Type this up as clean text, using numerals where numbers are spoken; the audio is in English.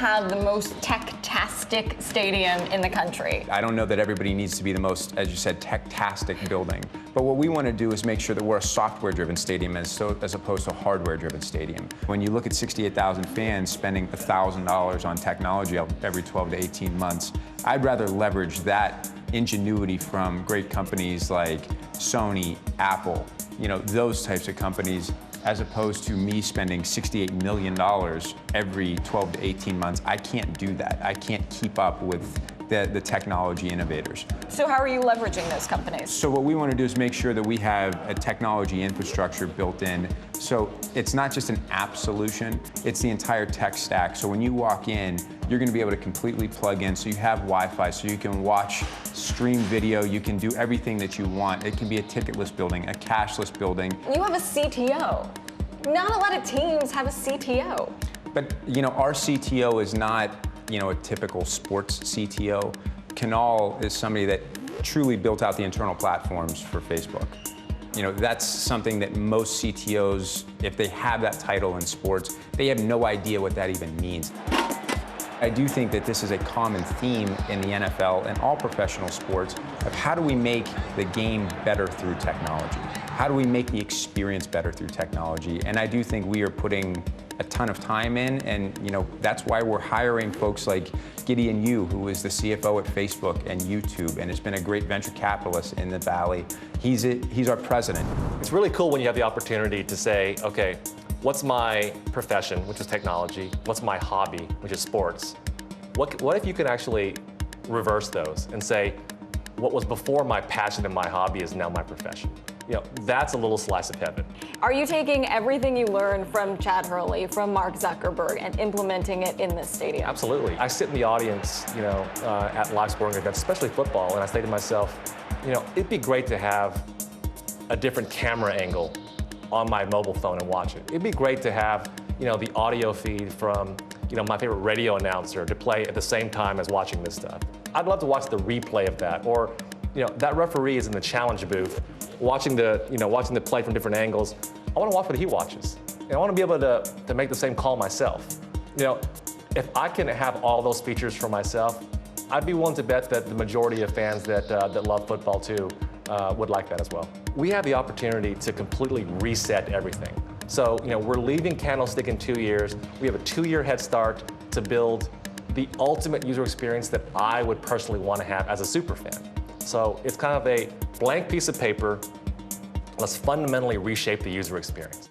have the most tech-tastic stadium in the country. I don't know that everybody needs to be the most, as you said, tech-tastic building. But what we want to do is make sure that we're a software-driven stadium as opposed to a hardware-driven stadium. When you look at 68,000 fans spending $1,000 on technology every 12 to 18 months, I'd rather leverage that ingenuity from great companies like Sony, Apple, those types of companies, as opposed to me spending $68 million every 12 to 18 months. I can't do that. I can't keep up with the technology innovators. So how are you leveraging those companies? So what we want to do is make sure that we have a technology infrastructure built in. So it's not just an app solution, it's the entire tech stack. So when you walk in, you're going to be able to completely plug in. So you have Wi-Fi, so you can watch, stream video, you can do everything that you want. It can be a ticketless building, a cashless building. You have a CTO. Not a lot of teams have a CTO. But our CTO is not a typical sports CTO. Kunal is somebody that truly built out the internal platforms for Facebook. That's something that most CTOs, if they have that title in sports, they have no idea what that even means. I do think that this is a common theme in the NFL and all professional sports of how do we make the game better through technology? How do we make the experience better through technology? And I do think we are putting a ton of time in, and that's why we're hiring folks like Gideon Yu, who is the CFO at Facebook and YouTube, and has been a great venture capitalist in the Valley. He's our president. It's really cool when you have the opportunity to say, okay, what's my profession, which is technology? What's my hobby, which is sports? What if you could actually reverse those and say, what was before my passion and my hobby is now my profession? That's a little slice of heaven. Are you taking everything you learned from Chad Hurley, from Mark Zuckerberg, and implementing it in this stadium? Absolutely. I sit in the audience, at live sporting events, especially football, and I say to myself, it'd be great to have a different camera angle on my mobile phone and watch it. It'd be great to have, the audio feed from, my favorite radio announcer to play at the same time as watching this stuff. I'd love to watch the replay of that, or, that referee is in the challenge booth, watching the play from different angles. I want to watch what he watches. And I want to be able to make the same call myself. If I can have all those features for myself, I'd be willing to bet that the majority of fans that love football too would like that as well. We have the opportunity to completely reset everything. So, we're leaving Candlestick in 2 years. We have a 2-year head start to build the ultimate user experience that I would personally want to have as a super fan. So it's kind of a blank piece of paper. Let's fundamentally reshape the user experience.